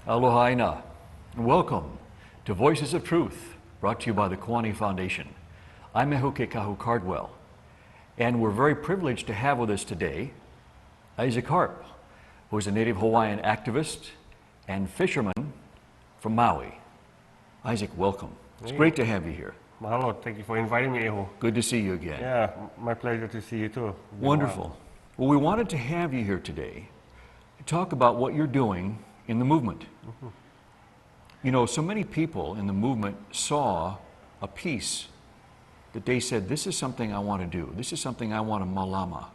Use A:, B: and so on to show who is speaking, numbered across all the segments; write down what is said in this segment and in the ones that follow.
A: Aloha ina, and welcome to Voices of Truth, brought to you by the Kiwane Foundation. I'm Mehuke Kahu Cardwell, and we're very privileged to have with us today Isaac Harp, who is a native Hawaiian activist and fisherman from Maui. Isaac, welcome. It's great to have you here.
B: Mahalo, thank you for inviting me, Eho.
A: Good to see you again.
B: Yeah, my pleasure to see you too.
A: Wonderful. Well, we wanted to have you here today to talk about what you're doing in the movement. You know, so many people in the movement saw a piece that they said, this is something I want to do. This is something I want to malama.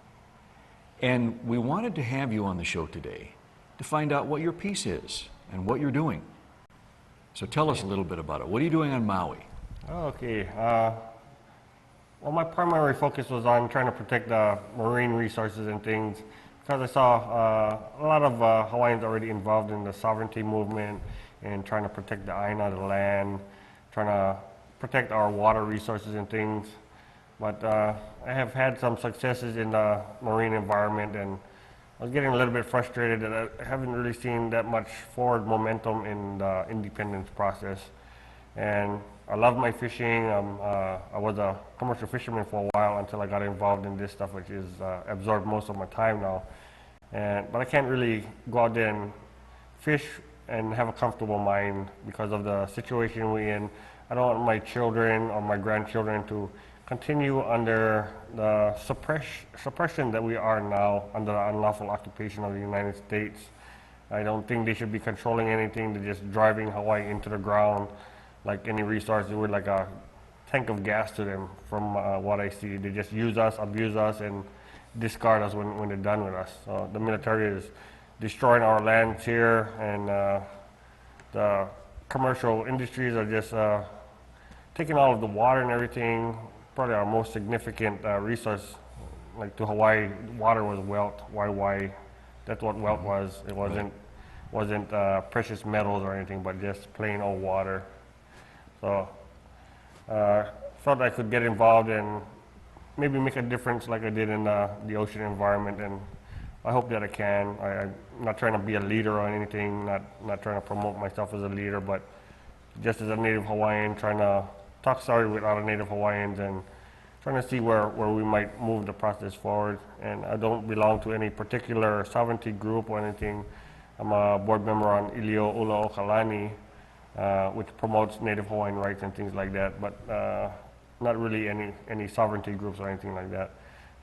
A: And we wanted to have you on the show today to find out what your piece is and what you're doing. So tell us a little bit about it. What are you doing on Maui?
B: Okay. Well, my primary focus was on trying to protect the marine resources and things, because I saw a lot of Hawaiians already involved in the sovereignty movement and trying to protect the aina, the land, trying to protect our water resources and things. But I have had some successes in the marine environment, and I was getting a little bit frustrated that I haven't really seen that much forward momentum in the independence process. And I love my fishing. I was a commercial fisherman for a while until I got involved in this stuff, which is absorbed most of my time now. But I can't really go out there and fish and have a comfortable mind because of the situation we're in. I don't want my children or my grandchildren to continue under the suppression that we are now under the unlawful occupation of the United States. I don't think they should be controlling anything. They're just driving Hawaii into the ground like any resource. We're like a tank of gas to them from what I see. They just use us, abuse us, and discard us when they're done with us. So the military is destroying our lands here, and the commercial industries are just taking all of the water and everything. Probably our most significant resource, like to Hawaii, water was wealth. Why? That's what wealth was. It wasn't precious metals or anything, but just plain old water. So thought I could get involved and maybe make a difference like I did in the ocean environment, and I hope that I can. I'm not trying to be a leader or anything, not trying to promote myself as a leader, but just as a native Hawaiian, trying to talk sorry with other native Hawaiians and trying to see where we might move the process forward. And I don't belong to any particular sovereignty group or anything. I'm a board member on Ilio Ula Okalani, which promotes native Hawaiian rights and things like that, but not really any sovereignty groups or anything like that.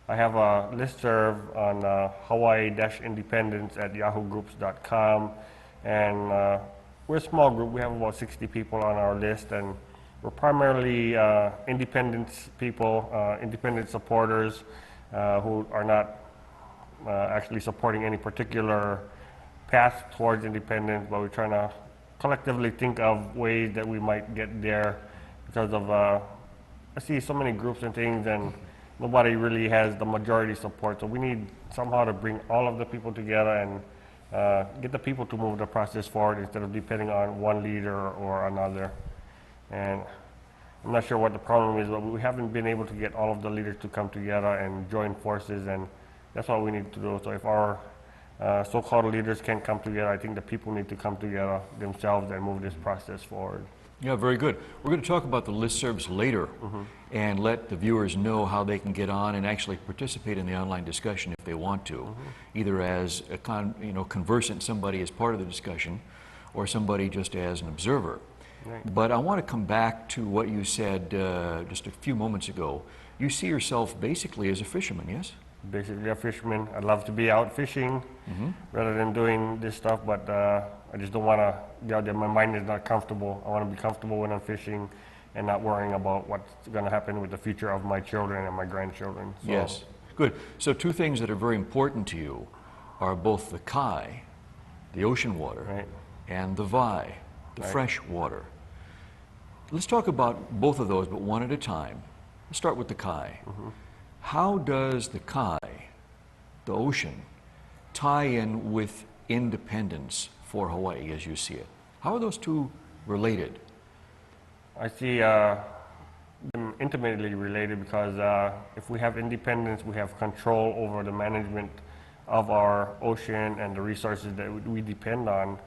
B: I have a listserv on Hawaii-independence@yahoogroups.com, and we're a small group. We have about 60 people on our list, and we're primarily independence people, independent supporters who are not actually supporting any particular path towards independence, but we're trying to collectively think of ways that we might get there, because of I see so many groups and things, and nobody really has the majority support. So we need somehow to bring all of the people together and get the people to move the process forward instead of depending on one leader or another. And I'm not sure what the problem is, but we haven't been able to get all of the leaders to come together and join forces, and that's what we need to do. So if our so-called leaders can't come together, I think the people need to come together themselves and move this process forward.
A: Yeah, very good. We're going to talk about the listservs later and let the viewers know how they can get on and actually participate in the online discussion if they want to, either as a conversant, somebody as part of the discussion, or somebody just as an observer. Right. But I want to come back to what you said just a few moments ago. You see yourself basically as a fisherman, yes?
B: Basically a fisherman. I love to be out fishing rather than doing this stuff, but I just don't want to be out there. My mind is not comfortable. I want to be comfortable when I'm fishing and not worrying about what's going to happen with the future of my children and my grandchildren. So.
A: Yes, good. So two things that are very important to you are both the kai, the ocean water, right, and the vai, the fresh water. Let's talk about both of those, but one at a time. Let's start with the kai. How does the kai, the ocean, tie in with independence for Hawaii as you see it? How are those two related?
B: I see them intimately related, because if we have independence, we have control over the management of our ocean and the resources that we depend on.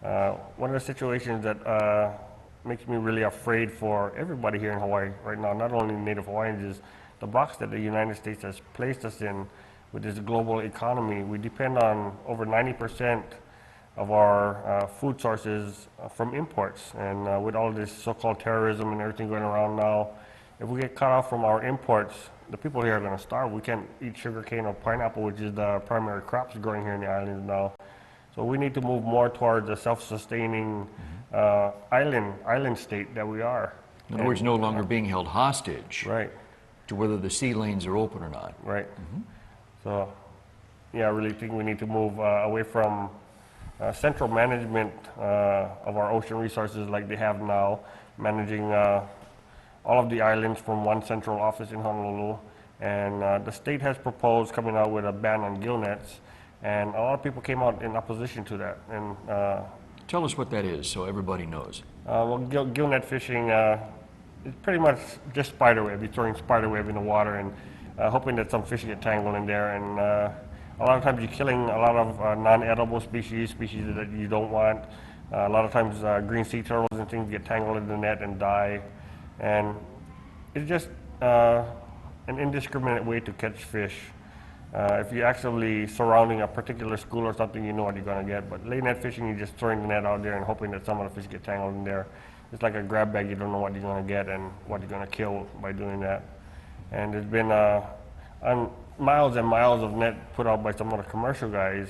B: One of the situations that makes me really afraid for everybody here in Hawaii right now, not only Native Hawaiians, is the box that the United States has placed us in with this global economy. We depend on over 90% of our food sources from imports. And with all this so-called terrorism and everything going around now, if we get cut off from our imports, the people here are going to starve. We can't eat sugarcane or pineapple, which is the primary crops growing here in the islands now. So we need to move more towards a self-sustaining island state that we are.
A: In other words, no longer being held hostage
B: Right,
A: to whether the sea lanes are open or not.
B: right. So, yeah, I really think we need to move away from central management of our ocean resources like they have now, managing all of the islands from one central office in Honolulu. And the state has proposed coming out with a ban on gill nets, and a lot of people came out in opposition to that. And
A: Tell us what that is so everybody knows.
B: well, gill net fishing is pretty much just spider web. You're throwing spider web in the water and hoping that some fish get tangled in there. And a lot of times you're killing a lot of non-edible species that you don't want. A lot of times green sea turtles and things get tangled in the net and die. And it's just an indiscriminate way to catch fish. If you're actually surrounding a particular school or something, you know what you're going to get. But lay net fishing, you're just throwing the net out there and hoping that some of the fish get tangled in there. It's like a grab bag. You don't know what you're going to get and what you're going to kill by doing that. And there's been miles and miles of net put out by some of the commercial guys.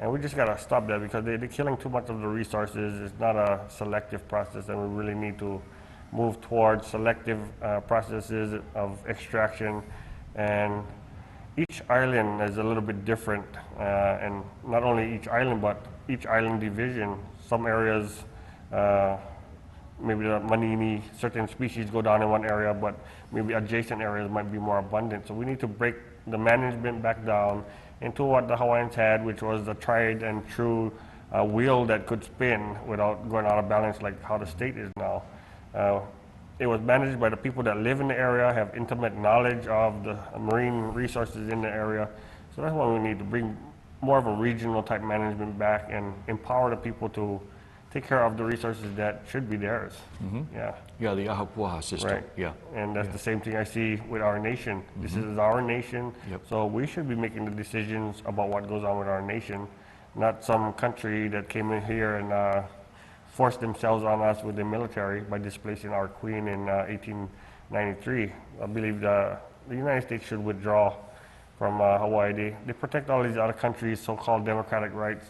B: And we just got to stop that because they're killing too much of the resources. It's not a selective process, and we really need to move towards selective processes of extraction. And each island is a little bit different, and not only each island, but each island division. Some areas, maybe the manini, certain species go down in one area, but maybe adjacent areas might be more abundant. So we need to break the management back down into what the Hawaiians had, which was the tried and true wheel that could spin without going out of balance like how the state is now. It was managed by the people that live in the area, have intimate knowledge of the marine resources in the area. So that's why we need to bring more of a regional type management back and empower the people to take care of the resources that should be theirs. Yeah.
A: Yeah, the Ahapuaha system.
B: Right.
A: Yeah.
B: And that's the same thing I see with our nation. This is our nation.
A: Yep.
B: So we should be making the decisions about what goes on with our nation, not some country that came in here and forced themselves on us with the military by displacing our queen in 1893. I believe the United States should withdraw from Hawaii. They protect all these other countries' so-called democratic rights,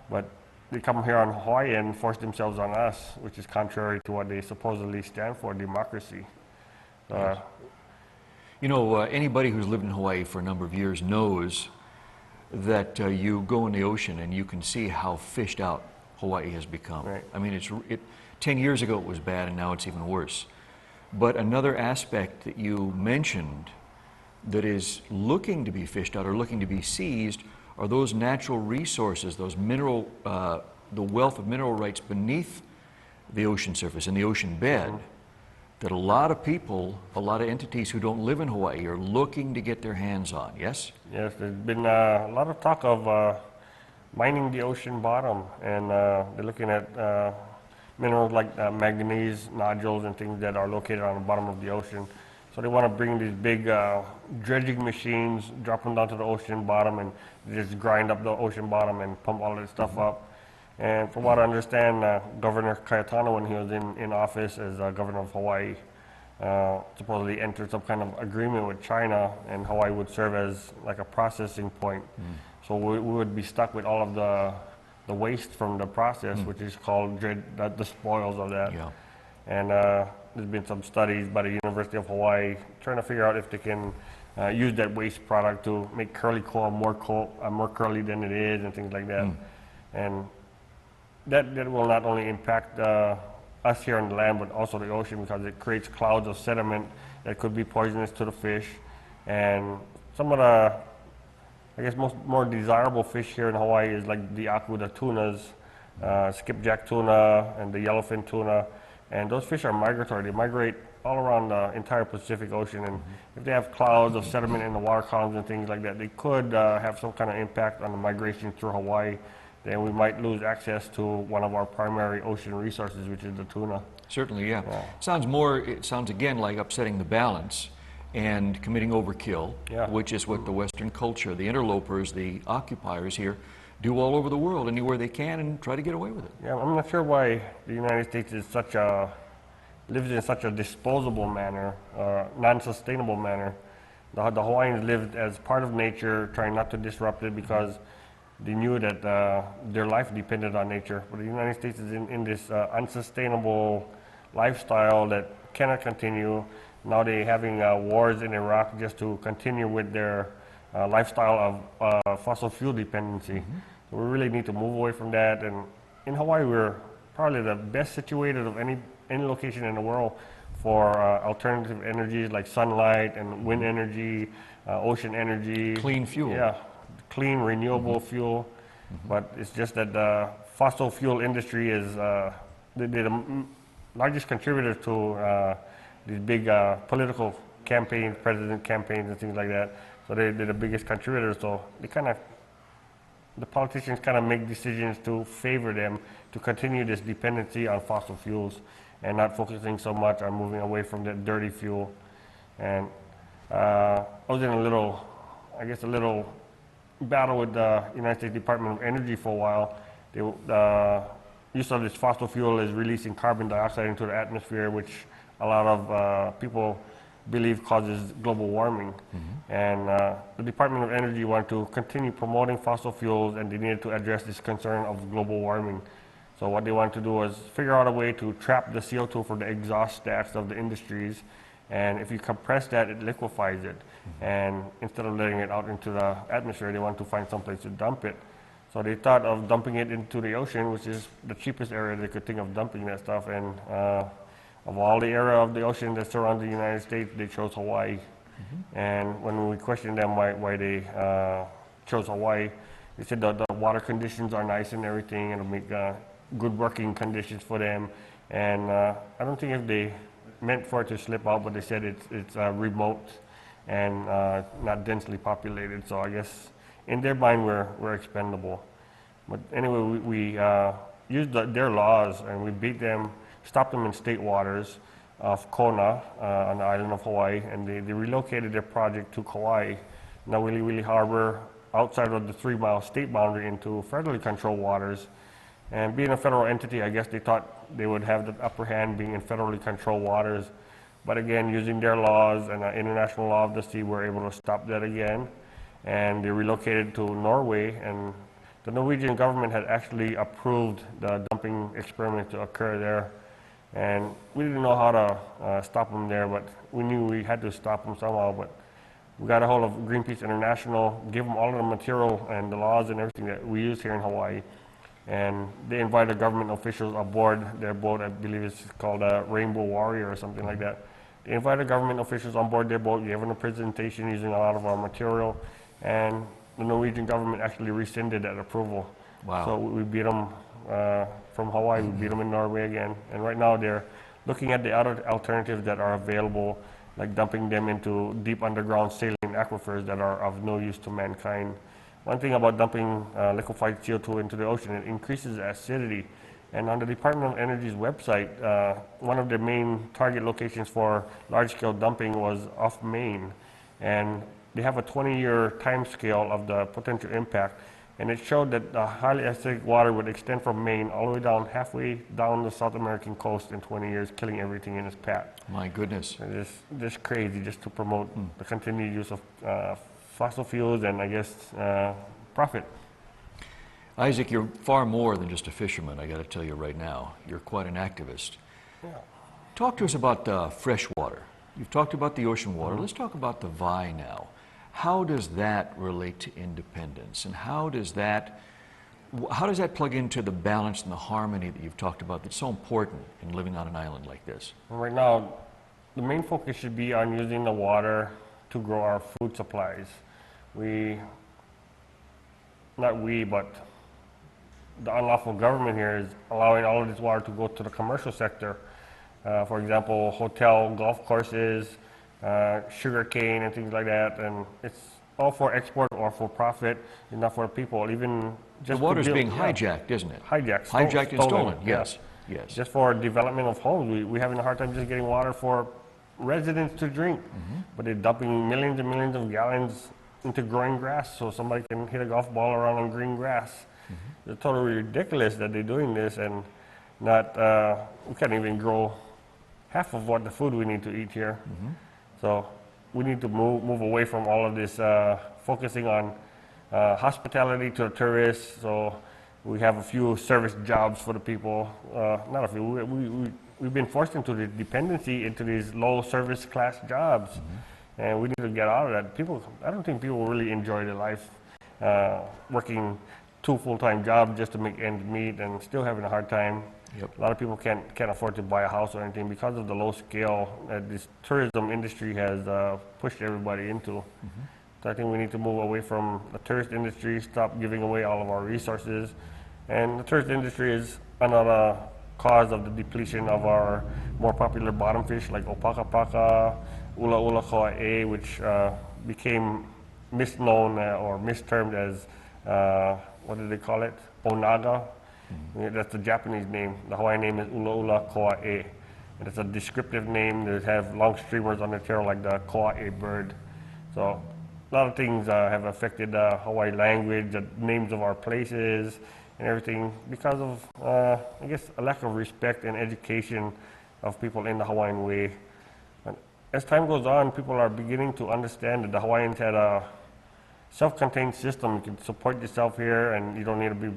B: but they come here on Hawaii and force themselves on us, which is contrary to what they supposedly stand for, democracy.
A: Yes. You know, anybody who's lived in Hawaii for a number of years knows that you go in the ocean and you can see how fished out Hawaii has become.
B: Right.
A: I mean, 10 years ago it was bad and now it's even worse. But another aspect that you mentioned that is looking to be fished out or looking to be seized are those natural resources, those mineral, the wealth of mineral rights beneath the ocean surface and the ocean bed that a lot of people, a lot of entities who don't live in Hawaii are looking to get their hands on, yes?
B: Yes, there's been a lot of talk of mining the ocean bottom, and they're looking at minerals like manganese nodules and things that are located on the bottom of the ocean. So they want to bring these big dredging machines, drop them down to the ocean bottom, and just grind up the ocean bottom and pump all that stuff up. And from what I understand, Governor Cayetano, when he was in office as governor of Hawaii, supposedly entered some kind of agreement with China, and Hawaii would serve as like a processing point. So we would be stuck with all of the waste from the process, which is called the spoils of that.
A: Yeah.
B: And there's been some studies by the University of Hawaii trying to figure out if they can use that waste product to make curly coal more curly than it is and things like that. And that will not only impact us here on the land, but also the ocean, because it creates clouds of sediment that could be poisonous to the fish. And some of the, I guess, more desirable fish here in Hawaii is like the aku, the tunas, skipjack tuna, and the yellowfin tuna. And those fish are migratory. They migrate all around the entire Pacific Ocean. And if they have clouds of sediment in the water columns and things like that, they could have some kind of impact on the migration through Hawaii then we might lose access to one of our primary ocean resources, which is the tuna.
A: Certainly, yeah.
B: Yeah.
A: It sounds again like upsetting the balance and committing overkill,
B: Yeah.
A: which is what the Western culture, the interlopers, the occupiers here, do all over the world, anywhere they can, and try to get away with it.
B: Yeah, I'm not sure why the United States lives in such a disposable manner, non-sustainable manner. The Hawaiians lived as part of nature, trying not to disrupt it because they knew that their life depended on nature. But the United States is in this unsustainable lifestyle that cannot continue. Now they're having wars in Iraq just to continue with their lifestyle of fossil fuel dependency. So we really need to move away from that. And in Hawaii, we're probably the best situated of any location in the world for alternative energies like sunlight and wind energy, ocean energy.
A: Clean fuel.
B: Yeah, clean, renewable fuel. But it's just that the fossil fuel industry is the largest contributor to these big political campaigns, president campaigns and things like that. So they're the biggest contributors. So the politicians kind of make decisions to favor them to continue this dependency on fossil fuels and not focusing so much on moving away from that dirty fuel. And I was in a little battle with the United States Department of Energy for a while. The use of this fossil fuel is releasing carbon dioxide into the atmosphere, which a lot of people believe causes global warming. And the Department of Energy wanted to continue promoting fossil fuels, and they needed to address this concern of global warming. So what they wanted to do was figure out a way to trap the CO2 for the exhaust stacks of the industries, and if you compress that, it liquefies it. And instead of letting it out into the atmosphere, they want to find some place to dump it. So they thought of dumping it into the ocean, which is the cheapest area they could think of dumping that stuff. And of all the area of the ocean that surrounds the United States, they chose Hawaii. And when we questioned them why they chose Hawaii, they said the water conditions are nice and everything, and it'll make good working conditions for them. And I don't think if they meant for it to slip out, but they said it's remote and not densely populated. So I guess in their mind we're expendable. But anyway, we used their laws, and we beat them, stopped them in state waters of Kona on the island of Hawaii, and they relocated their project to Kauai, Nawiliwili Harbor, outside of the 3-mile state boundary into federally controlled waters. And being a federal entity, I guess they thought they would have the upper hand being in federally controlled waters. But again, using their laws and international law of the sea, we're able to stop that again. And they relocated to Norway, and the Norwegian government had actually approved the dumping experiment to occur there. And we didn't know how to stop them there, but we knew we had to stop them somehow. But we got a hold of Greenpeace International, gave them all of the material and the laws and everything that we use here in Hawaii. And they invited government officials aboard their boat. I believe it's called a Rainbow Warrior or something like that. They invited government officials on board their boat, gave them a presentation using a lot of our material, and the Norwegian government actually rescinded that approval.
A: Wow.
B: So we beat them from Hawaii, we beat them in Norway again. And right now they're looking at the other alternatives that are available, like dumping them into deep underground saline aquifers that are of no use to mankind. One thing about dumping liquefied CO2 into the ocean, it increases the acidity. And on the Department of Energy's website, one of the main target locations for large-scale dumping was off Maine. And they have a 20-year time scale of the potential impact. And it showed that the highly acidic water would extend from Maine all the way down, halfway down the South American coast in 20 years, killing everything in its path.
A: My goodness.
B: And just crazy, just to promote the continued use of fossil fuels and, I guess, profit.
A: Isaac, you're far more than just a fisherman, I got to tell you right now. You're quite an activist.
B: Yeah.
A: Talk to us about fresh water. You've talked about the ocean water. Let's talk about the VI now. How does that relate to independence, and how does that plug into the balance and the harmony that you've talked about that's so important in living on an island like this?
B: Right now, the main focus should be on using the water to grow our food supplies. But the unlawful government here is allowing all of this water to go to the commercial sector. For example, hotel, golf courses, sugar cane and things like that. And all for export or for profit, and not for the people. Even
A: The
B: just to
A: water's
B: build-
A: being
B: yeah,
A: hijacked, isn't it?
B: hijacked,
A: Hijacked and stolen,
B: yeah.
A: yes, yes.
B: Just for development of homes, we're having a hard time just getting water for residents to drink. But they're dumping millions and millions of gallons into growing grass so somebody can hit a golf ball around on green grass. It's totally ridiculous that they're doing this, and not we can't even grow half of what the food we need to eat here. So we need to move away from all of this focusing on hospitality to the tourists. So we have a few service jobs for the people. Not a few. We've been forced into the dependency into these low service class jobs, and we need to get out of that. I don't think people really enjoy their life working 2 full-time jobs just to make ends meet, and still having a hard time.
A: Yep.
B: A lot of people can't afford to buy a house or anything because of the low scale that this tourism industry has pushed everybody into. So I think we need to move away from the tourist industry, stop giving away all of our resources. And the tourist industry is another cause of the depletion of our more popular bottom fish like opakapaka, ula ula koa, which became misknown or mistermed as, what do they call it? Onaga. Yeah, that's the Japanese name. The Hawaiian name is ula ula koa. And it's a descriptive name that have long streamers on the tail like the koa bird. So a lot of things have affected the Hawaii language, the names of our places, and everything because of, I guess, a lack of respect and education of people in the Hawaiian way. And as time goes on, people are beginning to understand that the Hawaiians had a self-contained system. You can support yourself here, and you don't need to be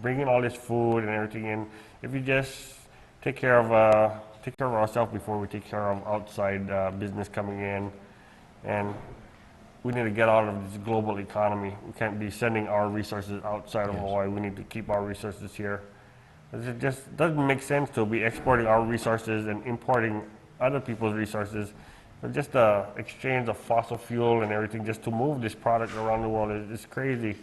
B: bringing all this food and everything in. If you just take care of ourselves before we take care of outside business coming in, and we need to get out of this global economy. We can't be sending our resources outside of Hawaii. We need to keep our resources here. It just doesn't make sense to be exporting our resources and importing other people's resources. But just the exchange of fossil fuel and everything just to move this product around the world is crazy.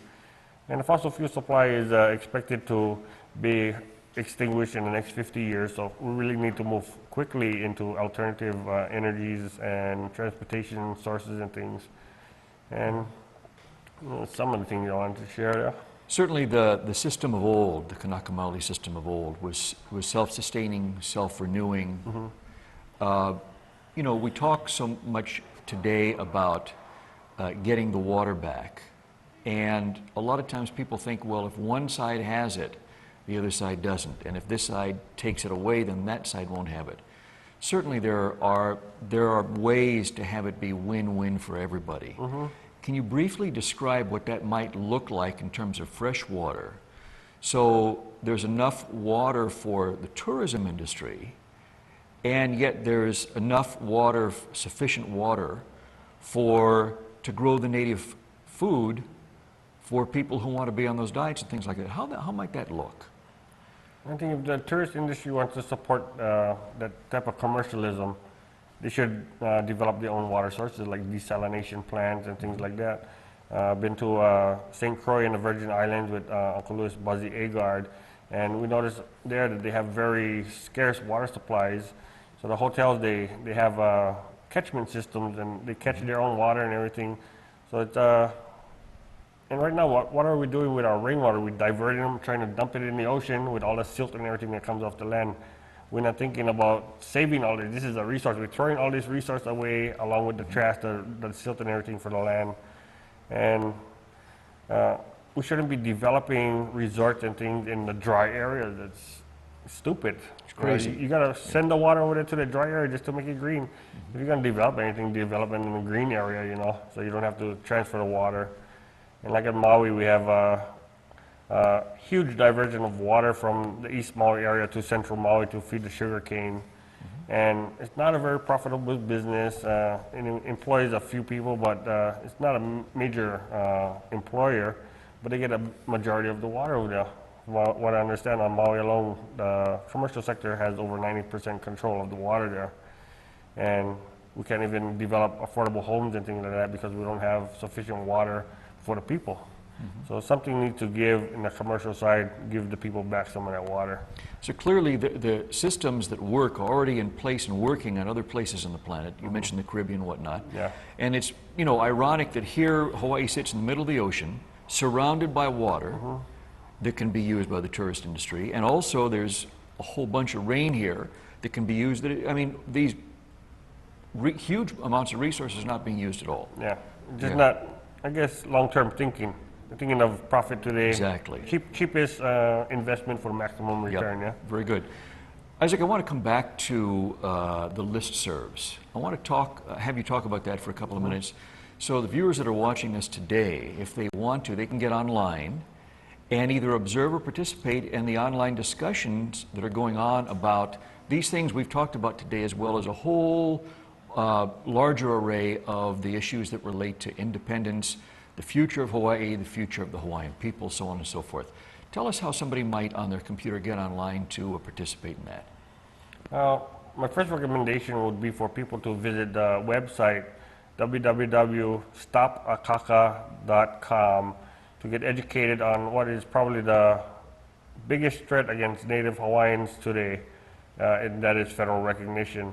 B: And the fossil fuel supply is expected to be extinguished in the next 50 years, so we really need to move quickly into alternative energies and transportation sources and things. And some of the things I wanted to share there.
A: Certainly the system of old, the Kanaka Maoli system of old, was self-sustaining, self-renewing. We talk so much today about getting the water back. And a lot of times people think, well, if one side has it, the other side doesn't. And if this side takes it away, then that side won't have it. Certainly there are ways to have it be win-win for everybody. Can you briefly describe what that might look like in terms of fresh water? So there's enough water for the tourism industry, and yet there's enough water, sufficient water, to grow the native food for people who want to be on those diets and things like that. How might that look?
B: I think if the tourist industry wants to support that type of commercialism, they should develop their own water sources like desalination plants and things like that. Been to St. Croix and the Virgin Islands with Uncle Louis Buzzy Agard, and we noticed there that they have very scarce water supplies. So the hotels, they have catchment systems, and they catch their own water and everything. So it's and right now, what are we doing with our rainwater? We're diverting them, trying to dump it in the ocean with all the silt and everything that comes off the land. We're not thinking about saving all this. This is a resource. We're throwing all this resource away along with the trash, the silt and everything for the land. And we shouldn't be developing resorts and things in the dry areas. That's stupid.
A: It's crazy.
B: You gotta send the water over there to the dry area just to make it green. If you're gonna develop anything, develop it in the green area, so you don't have to transfer the water. And like at Maui, we have a huge diversion of water from the East Maui area to Central Maui to feed the sugar cane. And it's not a very profitable business. It employs a few people, but it's not a major employer, but they get a majority of the water over there. What I understand, on Maui alone, the commercial sector has over 90% control of the water there. And we can't even develop affordable homes and things like that because we don't have sufficient water for the people. So something needs to give in the commercial side, give the people back some of that water.
A: So clearly, the systems that work are already in place and working on other places on the planet. You mentioned the Caribbean and whatnot.
B: Yeah.
A: And it's, you know, ironic that here Hawaii sits in the middle of the ocean, surrounded by water that can be used by the tourist industry. And also there's a whole bunch of rain here that can be used. I mean, these huge amounts of resources not being used at all.
B: Yeah, just
A: Yeah.
B: not, I guess, long-term thinking. Thinking of profit today.
A: Exactly.
B: Cheapest investment for maximum return, yeah?
A: Very good. Isaac, I want to come back to the listservs. I want to have you talk about that for a couple of minutes. So the viewers that are watching us today, if they want to, they can get online and either observe or participate in the online discussions that are going on about these things we've talked about today, as well as a whole larger array of the issues that relate to independence, the future of Hawaii, the future of the Hawaiian people, so on and so forth. Tell us how somebody might on their computer get online to participate in that.
B: My first recommendation would be for people to visit the website www.stopakaka.com to get educated on what is probably the biggest threat against Native Hawaiians today, and that is federal recognition.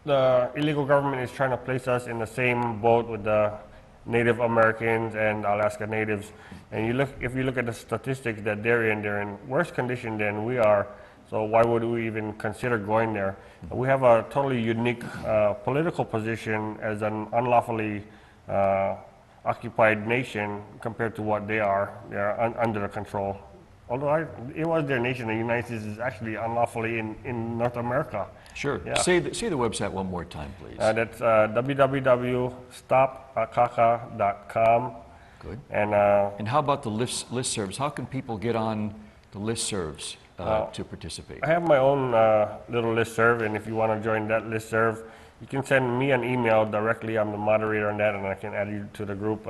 B: The illegal government is trying to place us in the same boat with the Native Americans and Alaska Natives. And if you look at the statistics that they're in worse condition than we are. So why would we even consider going there? We have a totally unique political position as an unlawfully occupied nation compared to what they are. They're under the control. Although it was their nation, the United States is actually unlawfully in North America.
A: Sure.
B: Yeah.
A: Say the website one more time, please.
B: That's www.stopakaka.com.
A: Good.
B: And
A: And how about the listservs? How can people get on the listservs to participate?
B: I have my own little listserv, and if you want to join that listserv, you can send me an email directly. I'm the moderator on that, and I can add you to the group.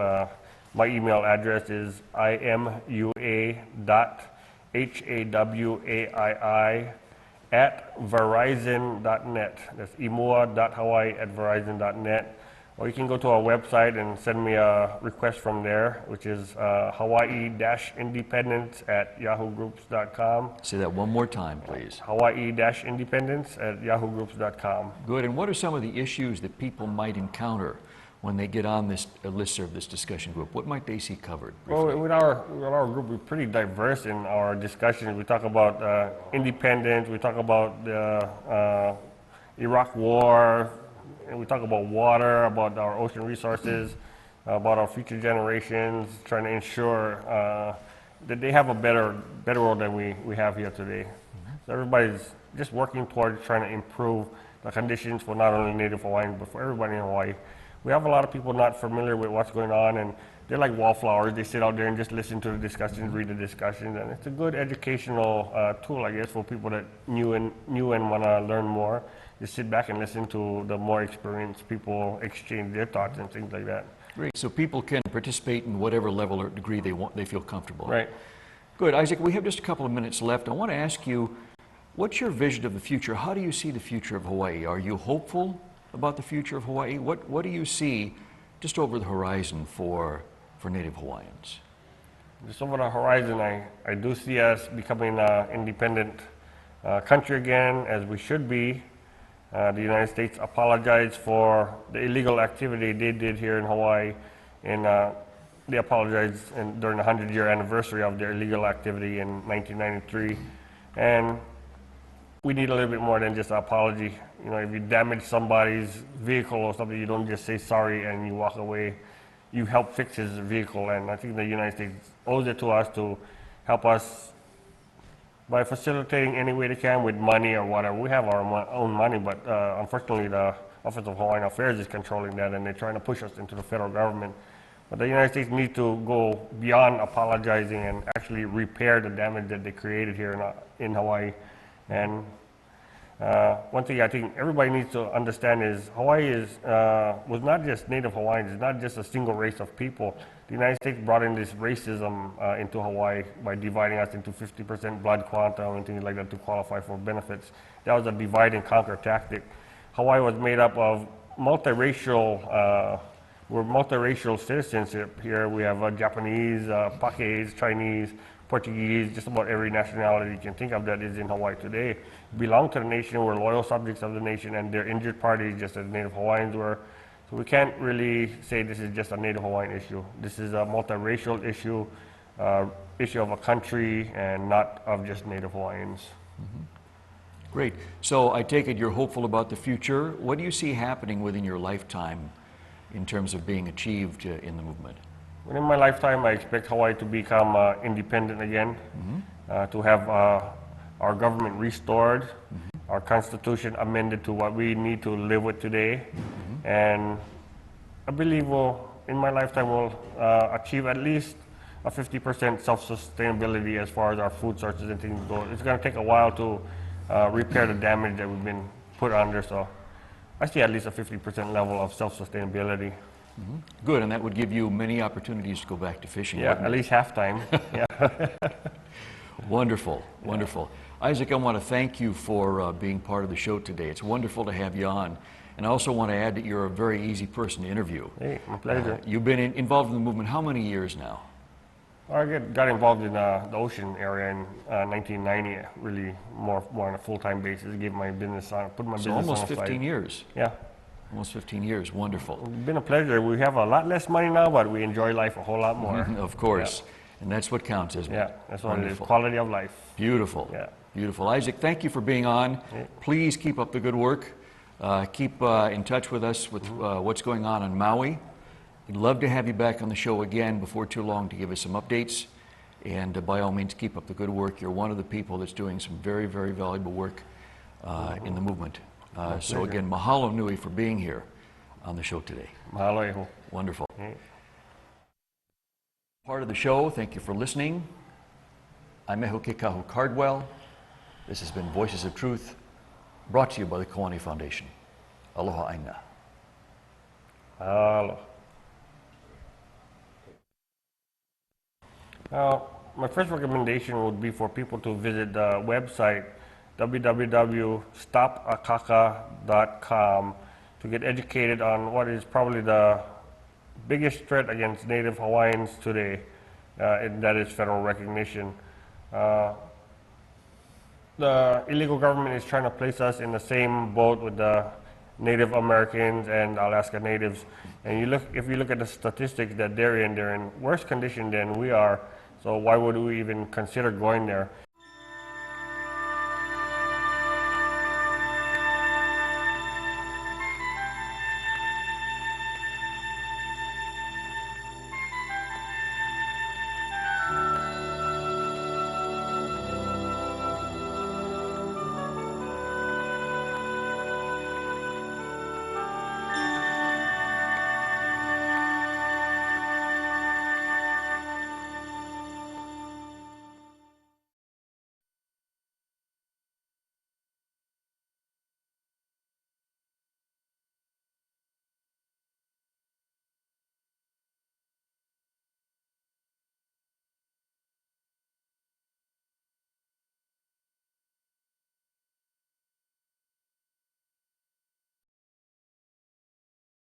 B: My email address is imua.hawai@verizon.net. That's imua.hawaii@verizon.net. Or you can go to our website and send me a request from there, which is hawaii-independence@yahoogroups.com.
A: Say that one more time, please.
B: hawaii-independence@yahoogroups.com.
A: Good. And what are some of the issues that people might encounter when they get on this listserv, this discussion group? What might they see covered?
B: Well,
A: briefly?
B: with our group, we're pretty diverse in our discussions. We talk about independence, we talk about the Iraq War, and we talk about water, about our ocean resources, about our future generations, trying to ensure that they have a better world than we have here today. So everybody's just working towards trying to improve the conditions for not only Native Hawaiians, but for everybody in Hawaii. We have a lot of people not familiar with what's going on, and they're like wallflowers. They sit out there and just listen to the discussions, read the discussions, and it's a good educational tool, I guess, for people that new and want to learn more. Just sit back and listen to the more experienced people exchange their thoughts and things like that.
A: Great. So people can participate in whatever level or degree they feel comfortable.
B: Right.
A: Good. Isaac, we have just a couple of minutes left. I want to ask you, what's your vision of the future? How do you see the future of Hawaii? Are you hopeful about the future of Hawaii? What do you see just over the horizon for Native Hawaiians?
B: Just over the horizon, I do see us becoming an independent country again, as we should be. The United States apologized for the illegal activity they did here in Hawaii, and they apologized during the 100-year anniversary of their illegal activity in 1993. And we need a little bit more than just an apology. You know, if you damage somebody's vehicle or something, you don't just say sorry and you walk away. You help fix his vehicle, and I think the United States owes it to us to help us by facilitating any way they can with money or whatever. We have our own money, but unfortunately the Office of Hawaiian Affairs is controlling that, and they're trying to push us into the federal government. But the United States needs to go beyond apologizing and actually repair the damage that they created here in Hawaii. And one thing I think everybody needs to understand is Hawaii was not just Native Hawaiians. It's not just a single race of people. The United States brought in this racism into Hawaii by dividing us into 50% blood quantum and things like that to qualify for benefits. That was a divide and conquer tactic. Hawaii was made up of multiracial we're multiracial citizens here. We have Japanese, Pakis, Chinese, Portuguese, just about every nationality you can think of that is in Hawaii today belong to the nation. We're loyal subjects of the nation, and they're injured parties just as Native Hawaiians were. So we can't really say this is just a Native Hawaiian issue. This is a multiracial issue, issue of a country and not of just Native Hawaiians.
A: Great. So I take it you're hopeful about the future. What do you see happening within your lifetime in terms of being achieved in the movement?
B: In my lifetime, I expect Hawaii to become independent again, to have our government restored, our constitution amended to what we need to live with today, and I believe in my lifetime we'll achieve at least a 50% self-sustainability as far as our food sources and things go. It's going to take a while to repair the damage that we've been put under, so I see at least a 50% level of self-sustainability.
A: Good, and that would give you many opportunities to go back to fishing.
B: Yeah, at least halftime. Yeah.
A: Wonderful, wonderful. Isaac, I want to thank you for being part of the show today. It's wonderful to have you on. And I also want to add that you're a very easy person to interview.
B: Hey, my pleasure.
A: You've been involved in the movement how many years now?
B: I got involved in the ocean area in 1990, really more on a full-time basis. Gave my business on, put my business on the
A: almost
B: side.
A: 15 years.
B: Yeah.
A: Almost 15 years. Wonderful.
B: It's been a pleasure. We have a lot less money now, but we enjoy life a whole lot more.
A: Of course. And that's what counts, isn't it?
B: Yeah, that's what it is.
A: Wonderful.
B: Quality of life.
A: Beautiful.
B: Yeah.
A: Beautiful. Isaac, thank you for being on.
B: Yeah.
A: Please keep up the good work. Keep in touch with us with what's going on Maui. We'd love to have you back on the show again before too long to give us some updates. And by all means, keep up the good work. You're one of the people that's doing some very, very valuable work in the movement. So again, mahalo nui for being here on the show today.
B: Mahalo e ho.
A: Wonderful.
B: Yeah.
A: Part of the show, thank you for listening. I'm Eho Kekahu Cardwell. This has been Voices of Truth, brought to you by the Koani Foundation. Aloha aina.
B: Mahalo. My first recommendation would be for people to visit the website www.stopakaka.com to get educated on what is probably the biggest threat against Native Hawaiians today, and that is federal recognition. The illegal government is trying to place us in the same boat with the Native Americans and Alaska Natives. And if you look at the statistics that they're in worse condition than we are. So why would we even consider going there?